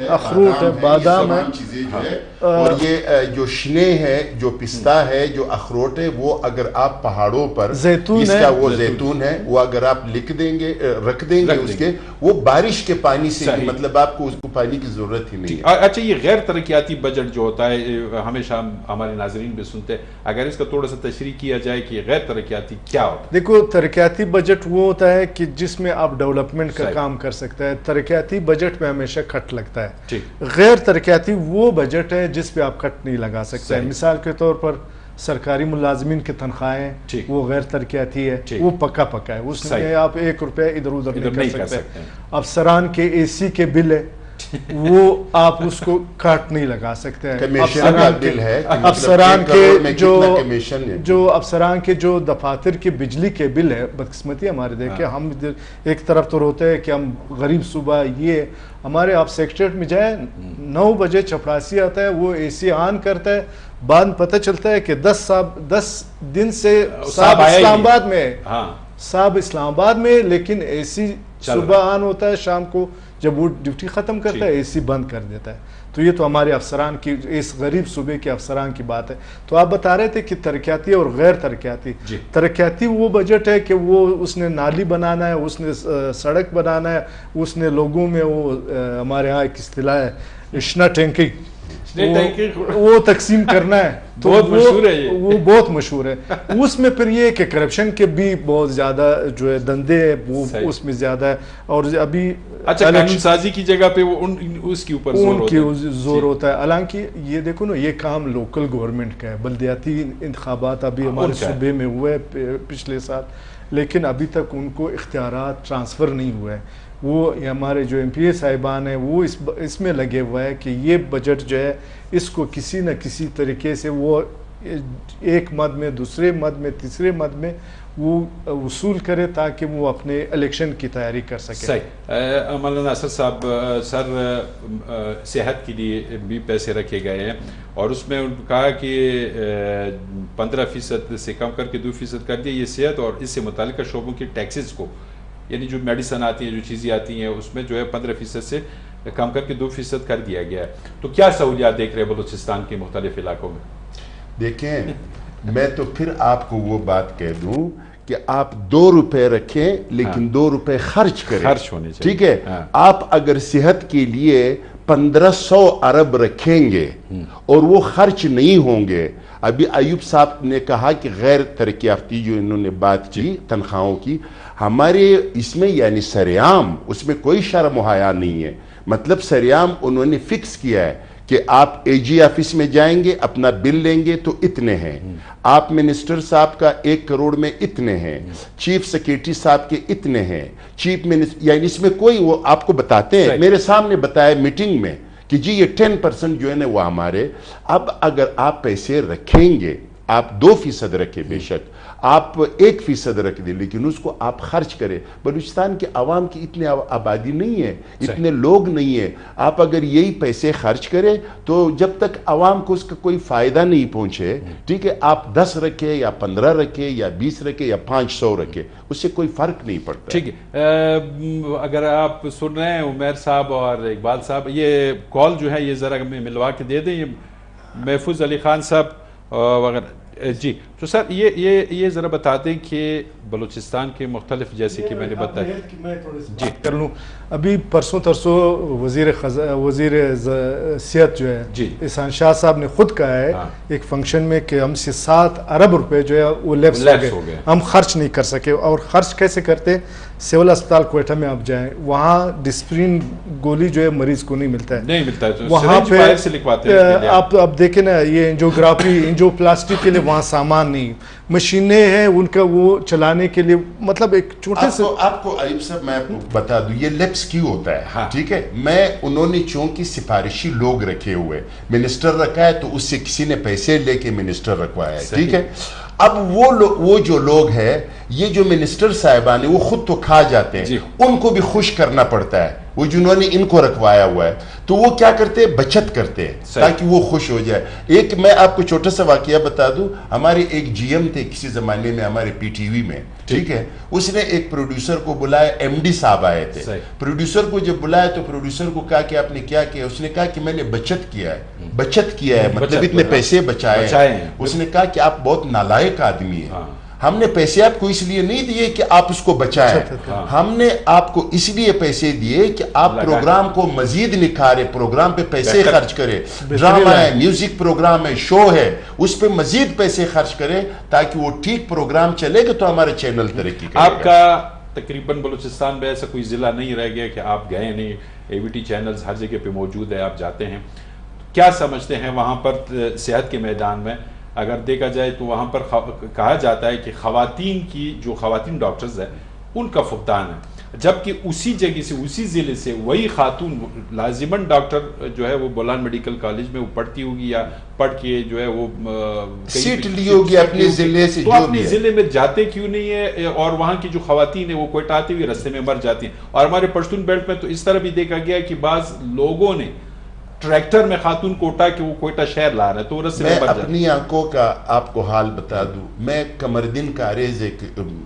اخروٹ ہے، بادام ہے، چیزیں جو ہے، اور یہ جو شنے ہے، جو پستہ ہے، جو اخروٹ ہے، وہ اگر آپ پہاڑوں پر زیتون ہے، وہ زیتون ہے، وہ اگر آپ رکھ دیں گے اس کے، وہ بارش کے پانی سے، مطلب آپ کو اس کو پانی کی ضرورت ہی نہیں ہے۔ اچھا، یہ غیر ترقیاتی بجٹ جو ہوتا ہے ہمیشہ ہمارے ناظرین بھی سنتے ہیں، اگر اس کا تھوڑا سا تشریح کیا جائے کہ غیر ترقیاتی کیا ہوتا ہے؟ دیکھو، ترقیاتی بجٹ وہ ہوتا ہے کہ جس میں آپ ڈیولپمنٹ کا کام کر سکتے ہیں۔ ترقیاتی بجٹ میں ہمیشہ کٹ لگتا ہے۔ غیر ترقیاتی وہ بجٹ ہے جس پہ آپ کٹ نہیں لگا سکتے ہیں۔ مثال کے طور پر سرکاری ملازمین کی تنخواہیں، وہ غیر ترقیاتی ہے، وہ پکا ہے، اس میں آپ 1 روپے ادھر ادھر نہیں کر سکتے۔ افسران کے اے سی کے بل ہے، وہ آپ اس کو کاٹ نہیں لگا سکتے ہیں۔ افسران کے جو دفاتر کے بجلی کے بل ہے، بدقسمتی ہمارے دیکھیں، ہم ایک طرف تو روتے ہیں کہ ہم غریب صوبہ، یہ ہمارے آپ سیکٹریٹ میں جائیں، 9 بجے چپراسی آتا ہے، وہ اے سی آن کرتا ہے، بعد پتہ چلتا ہے کہ 10 دن سے صاحب اسلام آباد میں، لیکن اے سی صبح آن ہوتا ہے، شام کو جب وہ ڈیوٹی ختم کرتا ہے اے سی بند کر دیتا ہے۔ تو یہ تو ہمارے افسران کی، اس غریب صوبے کے افسران کی بات ہے۔ تو آپ بتا رہے تھے کہ ترقیاتی اور غیر ترقیاتی۔ ترقیاتی وہ بجٹ ہے کہ وہ اس نے نالی بنانا ہے، اس نے سڑک بنانا ہے، اس نے لوگوں میں، وہ ہمارے ہاں ایک اصطلاح ہے اشنا ٹینکی، وہ تقسیم کرنا ہے، تو وہ بہت مشہور ہے۔ اس میں پھر یہ کہ کرپشن کے بھی بہت زیادہ جو ہے دندے ہیں، وہ اس میں زیادہ ہے۔ اور ابھی قانون سازی کی جگہ پہ وہ اس کے اوپر زور ہوتا ہے۔ حالانکہ یہ دیکھو نا، یہ کام لوکل گورنمنٹ کا ہے۔ بلدیاتی انتخابات ابھی ہمارے صوبے میں ہوئے پچھلے سال، لیکن ابھی تک ان کو اختیارات ٹرانسفر نہیں ہوئے۔ وہ ہمارے جو ایم پی اے صاحبان ہیں، وہ اس میں لگے ہوئے ہیں کہ یہ بجٹ جو ہے، اس کو کسی نہ کسی طریقے سے وہ ایک مد میں، دوسرے مد میں، تیسرے مد میں وہ وصول کرے، تاکہ وہ اپنے الیکشن کی تیاری کر سکے۔ صحیح۔ مولانا ناصر صاحب، سر صحت کے لیے بھی پیسے رکھے گئے ہیں، اور اس میں کہا کہ 15% سے کم کر کے 2% کر دیا، یہ صحت اور اس سے متعلقہ شعبوں کے ٹیکسز کو، یعنی جو میڈیسن آتی ہیں، جو چیزیں آتی ہیں، اس میں جو ہے 15% سے کم کر کے 2% کر دیا گیا ہے۔ تو کیا سہولیات دیکھ رہے ہیں بلوچستان کے مختلف علاقوں میں؟ دیکھیں، میں تو پھر آپ کو وہ بات کہہ دوں کہ آپ 2 روپے رکھیں، لیکن 2 روپے خرچ کریں، خرچ ہونے چاہیے۔ ٹھیک ہے؟ آپ اگر صحت کے لیے 1500 ارب رکھیں گے اور وہ خرچ نہیں ہوں گے، ابھی ایوب صاحب نے کہا کہ غیر ترقی یافتی جو انہوں نے بات کی تنخواہوں کی، ہمارے اس میں یعنی سریعام، اس میں کوئی شرم و حیا نہیں ہے۔ مطلب سریعام انہوں نے فکس کیا ہے کہ آپ اے جی آفس میں جائیں گے، اپنا بل لیں گے تو اتنے ہیں، آپ منسٹر صاحب کا 1 کروڑ میں اتنے ہیں، چیف سیکریٹری صاحب کے اتنے ہیں، چیف منسٹر، یعنی اس میں کوئی، وہ آپ کو بتاتے ہیں، میرے سامنے بتایا میٹنگ میں کہ جی یہ 10% جو ہے نا وہ ہمارے۔ اب اگر آپ پیسے رکھیں گے، آپ 2% رکھیں، بے شک آپ 1% رکھ دیں، لیکن اس کو آپ خرچ کریں۔ بلوچستان کے عوام کی اتنی آبادی نہیں ہے، اتنے لوگ نہیں ہیں، آپ اگر یہی پیسے خرچ کریں تو جب تک عوام کو اس کا کوئی فائدہ نہیں پہنچے، ٹھیک ہے، آپ 10 رکھیں یا 15 رکھیں یا 20 رکھیں یا 500 رکھیں، اس سے کوئی فرق نہیں پڑتا۔ ٹھیک ہے، اگر آپ سن رہے ہیں عمیر صاحب اور اقبال صاحب، یہ کال جو ہے یہ ذرا ملوا کے دے دیں، یہ محفوظ علی خان صاحب وغیرہ۔ جی تو سر یہ ذرا بتا دیں کہ بلوچستان کے مختلف، جیسے کہ میں نے بتایا، میں جی کر لوں، ابھی پرسوں ترسوں وزیر صحت جو ہے احسان شاہ صاحب نے خود کہا ہے ایک فنکشن میں کہ ہم سے 7 ارب روپے جو ہے وہ لیپس ہو گئے، ہم خرچ نہیں کر سکے۔ اور خرچ کیسے کرتے؟ سول اسپتال کوئٹہ میں آپ جائیں، وہاں ڈسپرین گولی جو ہے مریض کو نہیں ملتا ہے، وہاں پہ آپ دیکھیں نا، یہ انجیوگرافی، انجیوپلاسٹی کے لیے وہاں سامان نہیں، مشینیں ہیں ان کا وہ چلانے کے لیے، مطلب ایک چھوٹے سے۔ آپ کو ایوب صاحب میں بتا دوں یہ لیپس کیوں ہوتا ہے، ٹھیک ہے؟ انہوں نے چونکہ سفارشی لوگ رکھے ہوئے، منسٹر رکھا ہے تو اس سے کسی نے پیسے لے کے منسٹر رکھوایا ہے، ٹھیک ہے؟ اب وہ جو لوگ ہیں، یہ جو منسٹر صاحبان ہیں، وہ خود تو کھا جاتے ہیں، ان کو بھی خوش کرنا پڑتا ہے، वो जिन्होंने इनको रखवाया हुआ है, तो वो क्या करते हैं, बचत करते हैं ताकि वो खुश हो जाए। एक मैं आपको छोटा सा वाकया बता दूं, हमारे एक जीएम थे किसी जमाने में हमारे पीटीवी में, ठीक है, उसने एक प्रोड्यूसर को बुलाया, एमडी साहब आए थे, प्रोड्यूसर को जब बुलाया तो प्रोड्यूसर को कहा कि आपने क्या किया, उसने कहा कि मैंने बचत किया है, मतलब इतने पैसे बचाए हैं। उसने कहा कि आप बहुत नालायक आदमी है, हमने पैसे आपको इसलिए नहीं दिए कि आप उसको बचाएं, हमने आपको इसलिए पैसे दिए कि आप प्रोग्राम को मजीद निखारे, प्रोग्राम पे पैसे खर्च करें, ड्रामा है, म्यूजिक प्रोग्राम है, शो है, उस पे मजीद पैसे खर्च करें ताकि वो ठीक प्रोग्राम चलेगा तो हमारा चैनल तरक्की करेगा। आपका तकरीबन बलूचिस्तान में ऐसा कोई जिला नहीं रह गया कि आप गए नहीं, एबीटी चैनल्स हर जगह पे मौजूद है, आप जाते हैं। क्या समझते हैं वहाँ पर सेहत के मैदान में अगर देखा जाए तो वहाँ पर कहा जाता है कि ख़वातीन की जो ख़वातीन डॉक्टर्स हैं उनका फुकदान है, जबकि उसी जगह से उसी ज़िले से वही खातून लाजिमन डॉक्टर जो है वो बोलान मेडिकल कॉलेज में वो पढ़ती होगी या पढ़ के जो है वो सीट ली होगी अपने ज़िले से, तो अपने ज़िले में जाते क्यों नहीं है? और वहाँ की जो ख़वातीन है वो कोयटा आती हुई रास्ते में मर जाती हैं। और हमारे पश्तून बेल्ट में तो इस तरह भी देखा गया कि बाज़ लोगों ने ट्रैक्टर में खातून कोटा के वो कोयटा शहर ला रहे हैं, तो मैं अपनी आंखों का आपको हाल बता दूं, मैं कमरदीन कारेज एक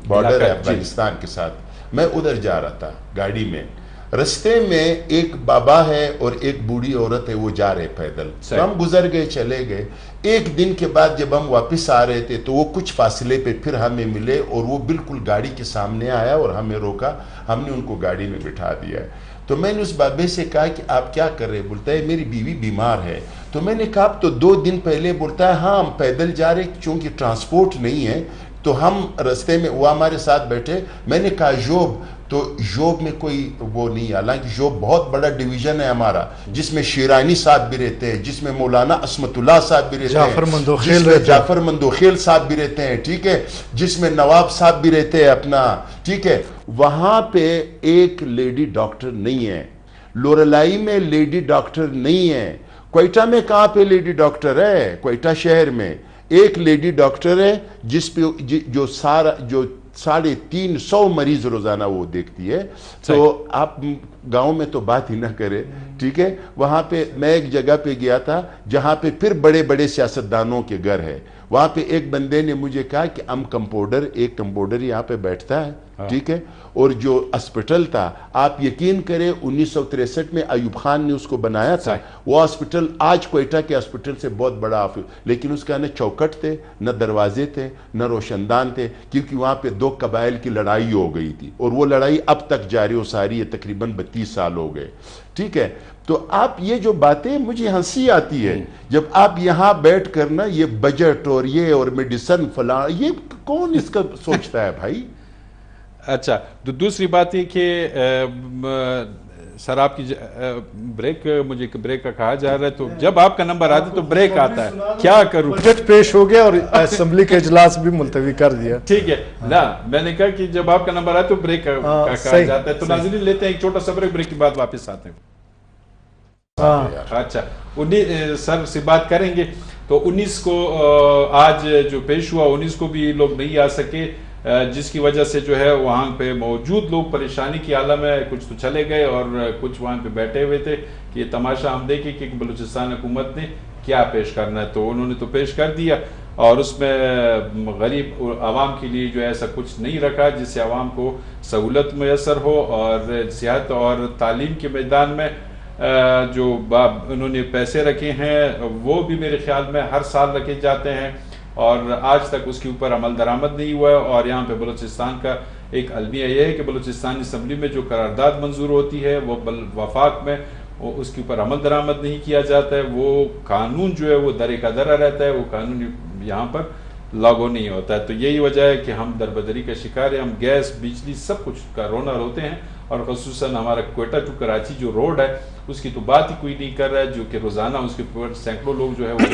बॉर्डर है अफगानिस्तान के साथ, मैं उधर जा रहा था गाड़ी में, रस्ते में एक बाबा है और एक बूढ़ी औरत है, वो जा रहे पैदल, तो हम गुजर गए, चले गए। एक दिन के बाद जब हम वापस आ रहे थे तो वो कुछ फासले पे फिर हमें मिले और वो बिल्कुल गाड़ी के सामने आया और हमें रोका, हमने उनको गाड़ी में बिठा दिया। तो मैंने उस बाबे से कहा कि आप क्या कर रहे हैं? बोलता है मेरी बीवी बीमार है। तो मैंने कहा अब तो 2 दिन पहले, बोलता है हाँ हम पैदल जा रहे चूंकि ट्रांसपोर्ट नहीं है तो हम रास्ते में, वो हमारे साथ बैठे। मैंने कहा जोब, तो जोब में कोई वो नहीं, हालांकि जोब बहुत बड़ा डिवीजन है हमारा, जिसमें शिरानी साहब भी रहते हैं, जिसमें मौलाना असमतुल्लाह साहब भी रहते हैं, जिसमें जाफर मंदोखेल साहब भी रहते हैं, ठीक है, जिसमें नवाब साहब भी रहते हैं अपना, ठीक है। वहां पे एक लेडी डॉक्टर नहीं है, लोरलाई में लेडी डॉक्टर नहीं है, क्वेटा में कहाँ पे लेडी डॉक्टर है? क्वेटा शहर में एक लेडी डॉक्टर है जिस पे जो 350 मरीज रोजाना वो देखती है। तो आप गांव में तो बात ही ना करें, ठीक है। वहां पे मैं एक जगह पे गया था जहां पे फिर बड़े बड़े सियासतदानों के घर है, वहां पे एक बंदे ने मुझे कहा कि एक कंपाउंडर यहाँ पे बैठता है, ठीक है, और जो हॉस्पिटल था आप यकीन करें 1963 में अयूब खान ने उसको बनाया था, वो हॉस्पिटल आज कोयटा के हॉस्पिटल से बहुत बड़ा, लेकिन उसका न चौखट थे, न दरवाजे थे, न रोशनदान थे, क्योंकि वहां पे 2 कबाइल की लड़ाई हो गई थी और वो लड़ाई अब तक जारी हो सारी है, तकरीबन 32 साल हो गए, ठीक है। तो आप ये जो बातें, मुझे हंसी आती है जब आप यहाँ बैठ कर ना ये बजट और ये और मेडिसन फला, ये कौन इसका सोचता है भाई? अच्छा, तो दूसरी बात है कि सर आपकी मुझे ब्रेक का कहा जा रहा है, तो जब आपका नंबर आता है तो ब्रेक आता है, क्या करूं? बजट पेश हो गया और असेंबली का इजलास भी मुलतवी कर दिया, ठीक है ना। मैंने कहा कि जब आपका नंबर आए तो ब्रेक का कहा जाता है। तो नाज़रीन लेते हैं एक छोटा सा ब्रेक के बाद वापस आते हैं। अच्छा, 19 सर से बात करेंगे। तो 19 को आज जो पेश हुआ, 19 को भी लोग नहीं आ सके, जिसकी वजह से जो है वहाँ पे मौजूद लोग परेशानी की हालत में, कुछ तो चले गए और कुछ वहाँ पे बैठे हुए थे कि तमाशा हम देखें कि बलूचिस्तान हुकूमत ने क्या पेश करना है। तो उन्होंने तो पेश कर दिया और उसमें गरीब आवाम के लिए जो है ऐसा कुछ नहीं रखा जिससे आवाम को सहूलत मैसर हो, और सेहत और तालीम के मैदान में जो उन्होंने पैसे रखे हैं वो भी मेरे ख्याल में हर साल रखे जाते हैं और आज तक उसके ऊपर अमल दरामद नहीं हुआ है। और यहाँ पे बलूचिस्तान का एक अलमिया यह है कि बलूचिस्तान असम्बली में जो करारदाद मंजूर होती है वो वफाक में उसके ऊपर अमल दरामद नहीं किया जाता है, वो कानून जो है वो दर कदरा रहता है, वो कानून यहाँ पर लागू नहीं होता है। तो यही वजह है कि हम दरबदरी का शिकार हैं, हम गैस बिजली सब कुछ का रोना रोते हैं। और ख़ुसूसन हमारा कोयटा टू कराची जो रोड है उसकी तो बात ही कोई नहीं कर रहा है, जो कि रोज़ाना उसके ऊपर सैकड़ों लोग जो है वो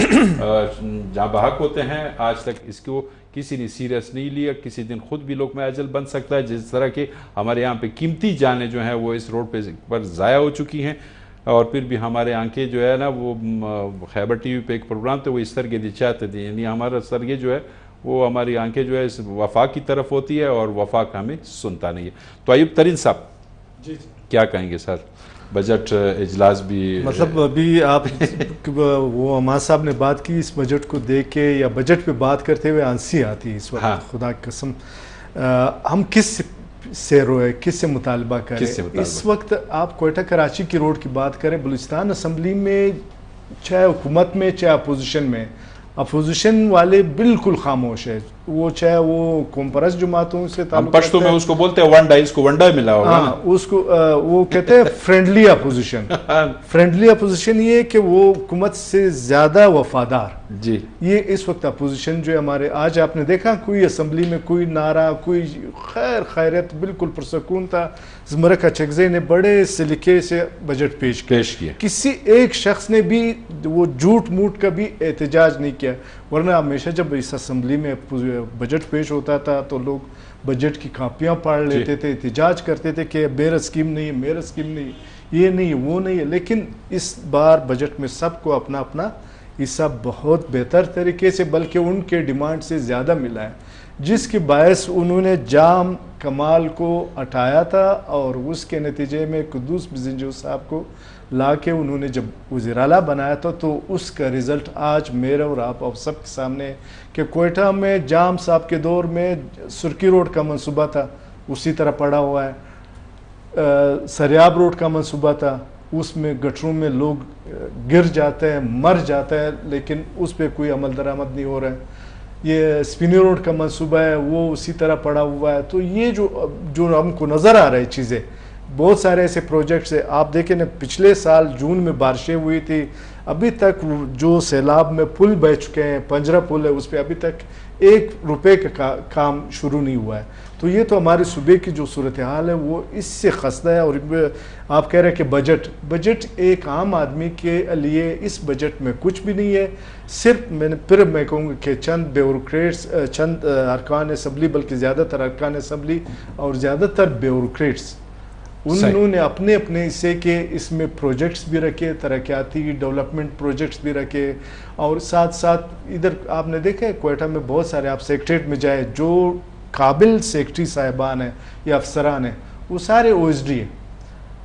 जहाँ बहक होते हैं। आज तक इसको किसी ने सीरियस नहीं लिया, किसी दिन खुद भी लोग में अजल बन सकता है। जिस तरह के हमारे यहाँ पे कीमती जानें जो हैं वो इस रोड पर ज़ाया हो चुकी हैं, और फिर भी हमारे आंखें जो है ना वो खैबर टीवी पे एक प्रोग्राम थे वो इस तरह के चाहते थे, यानी हमारा सरगे जो है वो हमारी आंखें जो है इस वफाक की तरफ होती है और वफाक हमें सुनता नहीं है। तो अयूब तरीन साहब जी کیا کہیں گے سر؟ بجٹ اجلاس بھی مطلب ابھی آپ وہ امان صاحب نے بات کی اس بجٹ کو دیکھ کے یا بجٹ پہ بات کرتے ہوئے آنسی آتی ہے اس وقت. خدا کی قسم ہم کس سے روئے, کس سے مطالبہ کریں؟ اس وقت آپ کوئٹہ کراچی کی روڈ کی بات کریں, بلوچستان اسمبلی میں چاہے حکومت میں چاہے اپوزیشن میں, اپوزیشن والے بالکل خاموش ہے. وہ چاہے وہ قوم پرست جماعتوں سے ہم پشتو میں اس کو بولتے ہیں ونڈا, اس کو ونڈا ملا ہوگا. اس کو وہ کہتے ہیں فرینڈلی اپوزیشن. فرینڈلی اپوزیشن یہ کہ وہ حکومت سے زیادہ وفادار. جی یہ اس وقت اپوزیشن جو ہے ہمارے, آج آپ نے دیکھا کوئی اسمبلی میں کوئی نعرہ, کوئی خیر خیریت, بالکل پرسکون تھا. زمرک اچکزئی نے بڑے سلیقے سے بجٹ پیش کیا. کسی ایک شخص نے بھی وہ جھوٹ موٹ کا بھی احتجاج نہیں کیا. ورنہ ہمیشہ جب اس اسمبلی میں بجٹ پیش ہوتا تھا تو لوگ بجٹ کی کاپیاں پڑھ لیتے تھے, احتجاج کرتے تھے کہ میرا اسکیم نہیں ہے, میرا اسکیم نہیں, یہ نہیں ہے, وہ نہیں ہے. لیکن اس بار بجٹ میں سب کو اپنا اپنا حصہ بہت بہتر طریقے سے, بلکہ ان کے ڈیمانڈ سے زیادہ ملا ہے, جس کی باعث انہوں نے جام کمال کو ہٹایا تھا اور اس کے نتیجے میں قدوس بزنجو صاحب کو لا کے انہوں نے جب وزیر اعلیٰ بنایا تھا تو اس کا رزلٹ آج میرا اور آپ اور سب کے سامنے کہ کوئٹہ میں جام صاحب کے دور میں سرکی روڈ کا منصوبہ تھا, اسی طرح پڑا ہوا ہے. سریاب روڈ کا منصوبہ تھا, اس میں گٹروں میں لوگ گر جاتے ہیں, مر جاتا ہے, لیکن اس پہ کوئی عمل درآمد نہیں ہو رہا ہے. یہ سپینی روڈ کا منصوبہ ہے, وہ اسی طرح پڑا ہوا ہے. تو یہ جو ہم کو نظر آ رہی چیزیں, بہت سارے ایسے پروجیکٹس ہیں. آپ دیکھیں نا, پچھلے سال جون میں بارشیں ہوئی تھی, ابھی تک جو سیلاب میں پل بہ چکے ہیں, پنجرہ پل ہے, اس پہ ابھی تک 1 روپے کا کام شروع نہیں ہوا ہے. تو یہ تو ہمارے صوبے کی جو صورتحال ہے وہ اس سے خستہ ہے. اور آپ کہہ رہے ہیں کہ بجٹ ایک عام آدمی کے لیے اس بجٹ میں کچھ بھی نہیں ہے. صرف میں کہوں گا کہ چند بیوروکریٹس, چند ارکان اسمبلی, بلکہ زیادہ تر ارکان اسمبلی اور زیادہ تر بیوروکریٹس, انہوں نے اپنے حصے کے اس میں پروجیکٹس بھی رکھے, ترقیاتی ڈیولپمنٹ پروجیکٹس بھی رکھے. اور ساتھ ساتھ ادھر آپ نے دیکھا ہے کوئٹہ میں بہت سارے, آپ سیکٹریٹ میں جائے, جو قابل سیکٹری صاحبان ہیں یا افسران ہیں وہ سارے OSD ہیں.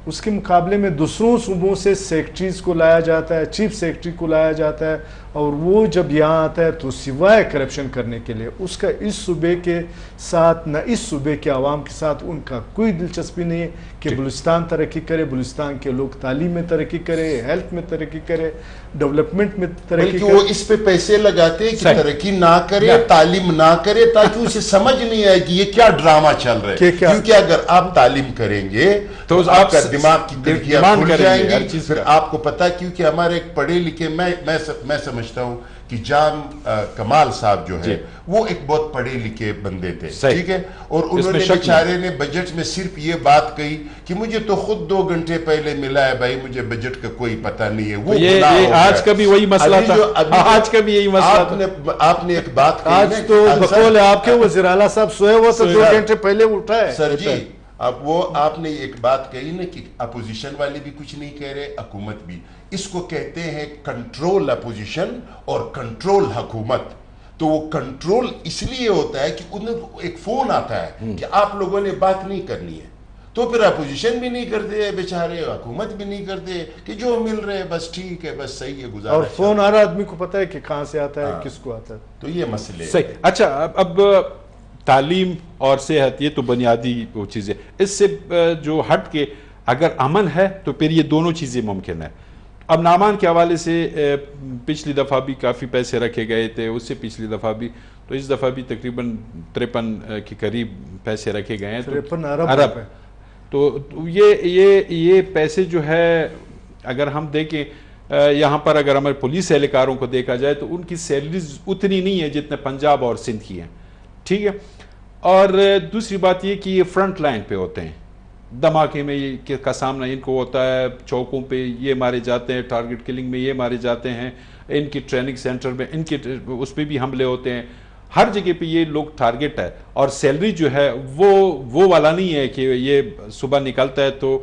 اس کے مقابلے میں دوسروں صوبوں سے سیکٹریز کو لایا جاتا ہے, چیف سیکٹری کو لایا جاتا ہے, اور وہ جب یہاں آتا ہے تو سوائے کرپشن کرنے کے لیے اس کا اس صوبے کے ساتھ نہ اس صوبے کے عوام کے ساتھ ان کا کوئی دلچسپی نہیں ہے کہ بلوچستان ترقی کرے, بلوچستان کے لوگ تعلیم میں ترقی کرے, ہیلتھ میں ترقی کرے, ڈیولپمنٹ میں ترقی کرے. وہ اس پہ پیسے لگاتے ہیں کہ ترقی نہ کرے, تعلیم نہ کرے, تاکہ اسے سمجھ نہیں آئے کہ یہ کیا ڈرامہ چل رہا ہے. کیونکہ اگر آپ تعلیم کریں گے تو آپ کا دماغ کی کھڑکیاں کھل جائیں گی. پھر آپ کو پتا, کیونکہ ہمارے ایک پڑھے لکھے, میں سمجھتا ہوں کہ جام کمال صاحب جو ہے وہ ایک بہت پڑھے لکھے بندے تھے, ٹھیک ہے, اور انہوں نے بیچارے نے بجٹ میں صرف یہ بات کہی کہ مجھے تو خود 2 گھنٹے پہلے ملا ہے بھائی, مجھے بجٹ کا کوئی پتہ نہیں ہے. وہ آج کا بھی وہی مسئلہ تھا, آج کا بھی یہی مسئلہ تھا. آپ نے ایک بات کہی, آج تو بقول ہے آپ کے وزیر اعلیٰ صاحب سوئے ہوا تو 2 گھنٹے پہلے اٹھا ہے. سر جی, اب وہ آپ نے ایک بات کہی نا کہ اپوزیشن والے بھی کچھ نہیں کہہ رہے, حکومت بھی. اس کو کہتے ہیں کنٹرول اپوزیشن اور کنٹرول حکومت. تو وہ کنٹرول اس لیے ہوتا ہے کہ انہیں ایک فون آتا ہے کہ آپ لوگوں نے بات نہیں کرنی ہے, تو پھر اپوزیشن بھی نہیں کرتے بیچارے, حکومت بھی نہیں کرتے, کہ جو مل رہے بس ٹھیک ہے, بس صحیح ہے, گزارا. اور فون آ رہا آدمی کو پتا ہے کہ کہاں سے آتا ہے, کس کو آتا ہے. تو یہ مسئلے صحیح. اچھا, اب تعلیم اور صحت یہ تو بنیادی وہ چیزیں, اس سے جو ہٹ کے اگر امن ہے تو پھر یہ دونوں چیزیں ممکن ہے. اب نامان کے حوالے سے پچھلی دفعہ بھی کافی پیسے رکھے گئے تھے, اس سے پچھلی دفعہ بھی, تو اس دفعہ بھی تقریباً 53 کے قریب پیسے رکھے گئے ہیں. 53 ارب. تو یہ پیسے جو ہے اگر ہم دیکھیں یہاں پر, اگر ہمارے پولیس اہلکاروں کو دیکھا جائے تو ان کی سیلریز اتنی نہیں ہے جتنے پنجاب اور سندھ کی ہیں, ٹھیک ہے. اور دوسری بات یہ کہ یہ فرنٹ لائن پہ ہوتے ہیں, دھماکے میں کا سامنا ان کو ہوتا ہے, چوکوں پہ یہ مارے جاتے ہیں, ٹارگٹ کلنگ میں یہ مارے جاتے ہیں, ان کی ٹریننگ سینٹر میں ان کے اس پہ بھی حملے ہوتے ہیں, ہر جگہ پہ یہ لوگ ٹارگٹ ہے. اور سیلری جو ہے وہ والا نہیں ہے کہ یہ صبح نکلتا ہے تو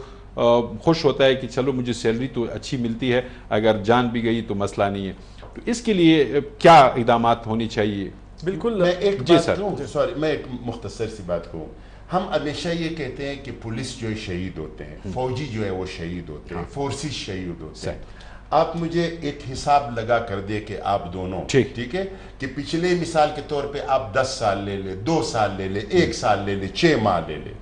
خوش ہوتا ہے کہ چلو مجھے سیلری تو اچھی ملتی ہے, اگر جان بھی گئی تو مسئلہ نہیں ہے. تو اس کے لیے کیا اقدامات ہونی چاہیے؟ بالکل. میں ایک بات کہوں, سوری, میں ایک مختصر سی بات کہوں. ہم ہمیشہ یہ کہتے ہیں کہ پولیس جو ہے شہید ہوتے ہیں، فوجی جو ہے وہ شہید ہوتے ہیں، فورسز شہید ہوتے ہیں. آپ مجھے ایک حساب لگا کر دے کہ آپ دونوں ٹھیک ہے کہ پچھلے مثال کے طور پہ آپ 10 سال لے لے، 2 سال لے لے، 1 سال لے لے، 6 ماہ لے لے،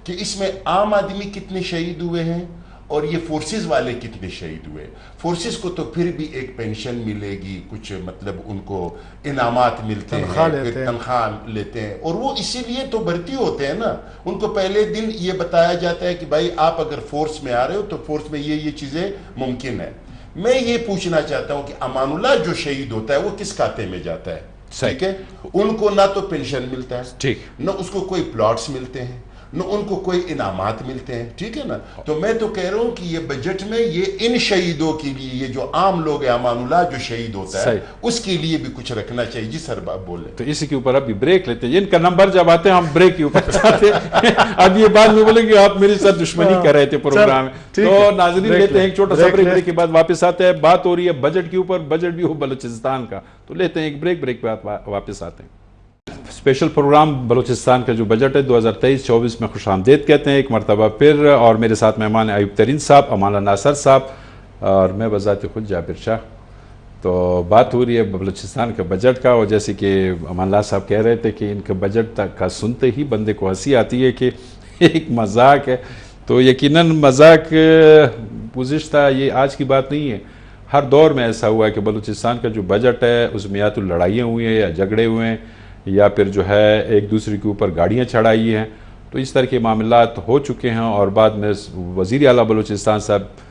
کہ اس میں عام آدمی کتنے شہید ہوئے ہیں اور یہ فورسز والے کتنے شہید ہوئے. فورسز کو تو پھر بھی ایک پینشن ملے گی، کچھ مطلب ان کو انعامات ملتے ہیں، تنخواہ لیتے ہیں، اور وہ اسی لیے تو بھرتی ہوتے ہیں نا. ان کو پہلے دن یہ بتایا جاتا ہے کہ بھائی آپ اگر فورس میں آ رہے ہو تو فورس میں یہ چیزیں ممکن ہے. میں یہ پوچھنا چاہتا ہوں کہ امان اللہ جو شہید ہوتا ہے وہ کس کھاتے میں جاتا ہے؟ ٹھیک ہے، ان کو نہ تو پینشن ملتا ہے، نہ اس کو کوئی پلاٹس ملتے ہیں، نہ ان کو کوئی انعامات ملتے ہیں. ٹھیک ہے نا. تو میں تو کہہ رہا ہوں کہ یہ بجٹ میں یہ ان شہیدوں کے لیے، یہ جو عام لوگ ہیں، امان اللہ جو شہید ہوتا ہے اس کے لیے بھی کچھ رکھنا چاہیے. جی سر آپ بولیں. تو اسی کے اوپر ابھی بریک لیتے ہیں، ان کا نمبر جب آتے ہیں ہم بریک کے اوپر جاتے ہیں. اب یہ بات میں بولیں گے آپ میرے ساتھ دشمنی کر رہے تھے پروگرام میں. تو ناظرین لیتے ہیں ایک چھوٹا سا بریک کے بعد واپس آتے ہیں. بات ہو رہی ہے بجٹ کے اوپر، بجٹ بھی ہو بلوچستان کا، تو لیتے ہیں ایک بریک پہ واپس آتے ہیں. اسپیشل پروگرام بلوچستان کا جو بجٹ ہے 2023-24 میں خوش آمدید کہتے ہیں ایک مرتبہ پھر. اور میرے ساتھ مہمان ایوب ترین صاحب، امان اللہ ناصر صاحب اور میں بذات خود جابر شاہ. تو بات ہو رہی ہے بلوچستان کا بجٹ کا، اور جیسے کہ امان اللہ صاحب کہہ رہے تھے کہ ان کا بجٹ کا سنتے ہی بندے کو ہنسی آتی ہے کہ ایک مذاق ہے. تو یقیناً مذاق گزشتہ، یہ آج کی بات نہیں ہے، ہر دور میں ایسا ہوا ہے کہ بلوچستان کا جو بجٹ ہے اس میں یا تو لڑائیاں ہوئی ہیں یا جھگڑے ہوئے ہیں یا پھر جو ہے ایک دوسرے کے اوپر گاڑیاں چڑھائی ہیں. تو اس طرح کے معاملات ہو چکے ہیں. اور بعد میں وزیر اعلیٰ بلوچستان صاحب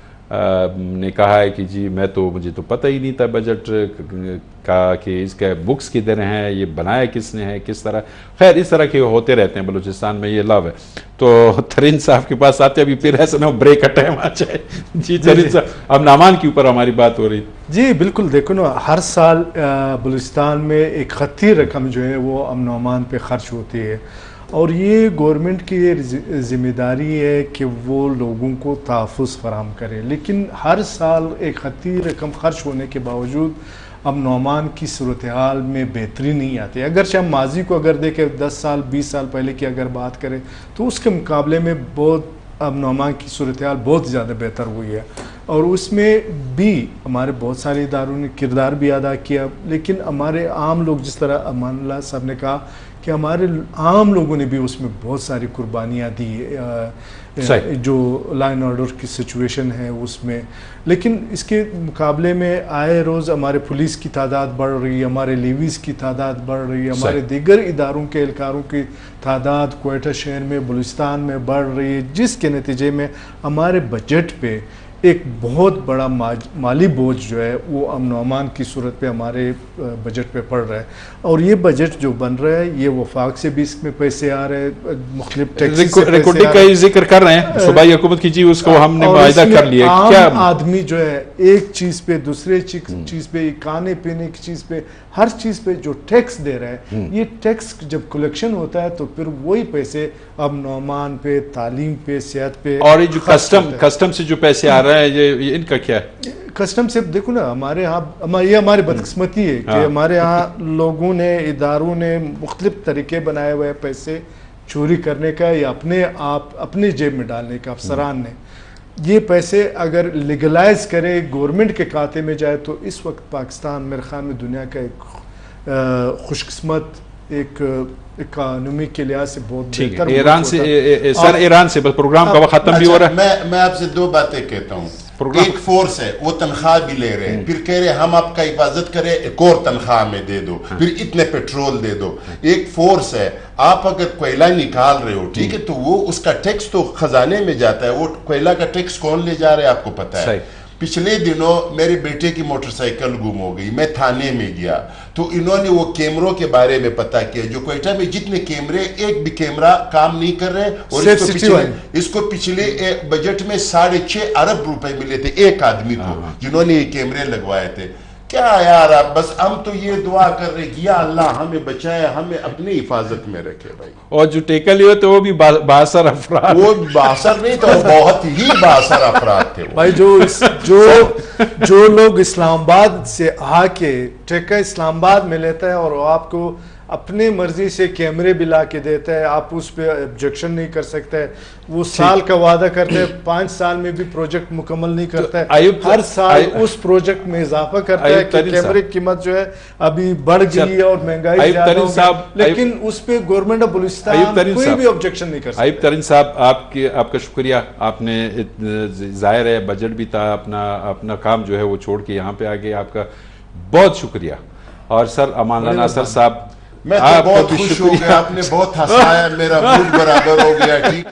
نے کہا ہے کہ جی مجھے تو پتہ ہی نہیں تھا بجٹ کا کہ اس کے بکس کدھر ہیں، یہ بنایا کس نے ہے، کس طرح. خیر اس طرح کے ہوتے رہتے ہیں بلوچستان میں، یہ لو ہے. تو ترین صاحب کے پاس آتے ابھی پھر ایسا نہ بریک کا ٹائم آ جائے. جی ترین صاحب، اب نامان کے اوپر ہماری بات ہو رہی. جی بالکل. دیکھو نا، ہر سال بلوچستان میں ایک خطی رقم جو ہے وہ امن و امان پہ خرچ ہوتی ہے، اور یہ گورنمنٹ کی ذمہ داری ہے کہ وہ لوگوں کو تحفظ فراہم کرے. لیکن ہر سال ایک خطی رقم خرچ ہونے کے باوجود امن و امان کی صورتحال میں بہتری نہیں آتی. اگرچہ ہم ماضی کو اگر دیکھیں 10 سال 20 سال پہلے کی اگر بات کریں تو اس کے مقابلے میں بہت امن و امان کی صورتحال بہت زیادہ بہتر ہوئی ہے، اور اس میں بھی ہمارے بہت سارے اداروں نے کردار بھی ادا کیا. لیکن ہمارے عام لوگ، جس طرح امان اللہ صاحب نے کہا کہ ہمارے عام لوگوں نے بھی اس میں بہت ساری قربانیاں دی جو لا اینڈ آرڈر کی سچویشن ہے اس میں. لیکن اس کے مقابلے میں آئے روز ہمارے پولیس کی تعداد بڑھ رہی ہے، ہمارے لیویز کی تعداد بڑھ رہی ہے، ہمارے دیگر اداروں کے اہلکاروں کی تعداد کوئٹہ شہر میں، بلوچستان میں بڑھ رہی ہے، جس کے نتیجے میں ہمارے بجٹ پہ ایک بہت بڑا مالی بوجھ جو ہے وہ امن و امان کی صورت پہ ہمارے بجٹ پہ پڑ رہا ہے. اور یہ بجٹ جو بن رہا ہے یہ وفاق سے بھی اس میں پیسے آ رہے ہیں، مختلف ٹیکس سے ریکارڈنگ کا ذکر کر رہے ہیں صوبائی حکومت کی. جی اس کو ہم نے معاہدہ کر لیا. عام آدمی جو ہے ایک چیز پہ دوسرے چیز پہ، کھانے پینے کی چیز پہ، ہر چیز پہ جو ٹیکس دے رہا ہے، یہ ٹیکس جب کلیکشن ہوتا ہے تو پھر وہی پیسے امن و امان پہ، تعلیم پہ، صحت پہ. اور یہ جو کسٹم سے جو پیسے آ رہے ہیں یہ ان کا کیا ہے؟ کسٹم سے دیکھو نا، ہمارے ہاں یہ ہماری بدقسمتی ہے کہ ہمارے ہاں لوگوں نے، اداروں نے مختلف طریقے بنائے ہوئے پیسے چوری کرنے کا یا اپنے جیب میں ڈالنے کا. افسران نے یہ پیسے اگر لیگلائز کرے، گورنمنٹ کے کھاتے میں جائے، تو اس وقت پاکستان میرے خیال میں دنیا کا ایک خوش قسمت، ایک اکانومی کے لحاظ سے بہت بہتر. ایران سے سر، ایران سے بس پروگرام کا وقت ختم بھی ہو رہا ہے. میں آپ سے 2 باتیں کہتا ہوں. ایک فورس ہے، وہ تنخواہ بھی لے رہے ہیں، پھر کہہ رہے ہم آپ کا حفاظت کریں، ایک اور تنخواہ میں دے دو، پھر اتنے پیٹرول دے دو. ایک فورس ہے، آپ اگر کوئلہ نکال رہے ہو، ٹھیک ہے، تو وہ اس کا ٹیکس تو خزانے میں جاتا ہے. وہ کوئلہ کا ٹیکس کون لے جا رہا ہے آپ کو پتہ ہے. پچھلے دنوں میرے بیٹے کی موٹر سائیکل گم ہو گئی، میں تھانے میں گیا تو انہوں نے وہ کیمروں کے بارے میں پتہ کیا. جو کوئٹہ میں جتنے کیمرے، ایک بھی کیمرہ کام نہیں کر رہے، اور اس کو پچھلے بجٹ میں 6.5 ارب روپے ملے تھے ایک آدمی کو جنہوں نے یہ کیمرے لگوائے تھے. کیا یار، آپ بس ہم تو یہ دعا کر رہے کہ یا اللہ ہمیں بچائے، ہمیں اپنی حفاظت میں رکھے بھائی. اور جو ٹیکہ لیے تو وہ بھی باثر افراد، وہ باثر نہیں تو بہت ہی باثر افراد تھے بھائی. جو لوگ اسلام آباد سے آ کے ٹیکہ اسلام آباد میں لیتا ہے اور آپ کو अपने मर्जी से कैमरे भी ला के देता है, आप उस पर ऑब्जेक्शन नहीं कर सकते। वो साल का वादा करते हैं, 5 साल में भी प्रोजेक्ट मुकम्मल नहीं करता है, हर साल उस प्रोजेक्ट में इजाफा करता है कि कैमरे की कीमत जो है अभी बढ़ गई है और महंगाई ज्यादा हो गई, लेकिन उस पे गवर्नमेंट ऑफ बलूचिस्तान कोई भी ऑब्जेक्शन नहीं कर सकता। आयुब तरीन साहब, आपका शुक्रिया, आपने जाहिर है बजट भी था, अपना काम जो है वो छोड़ के यहाँ पे आ गए, आपका बहुत शुक्रिया। और सर अमानुल्लाह नासिर साहब, मैं तो बहुत खुश हो गया, आपने बहुत हंसाया, मेरा मूड बराबर हो गया। ठीक।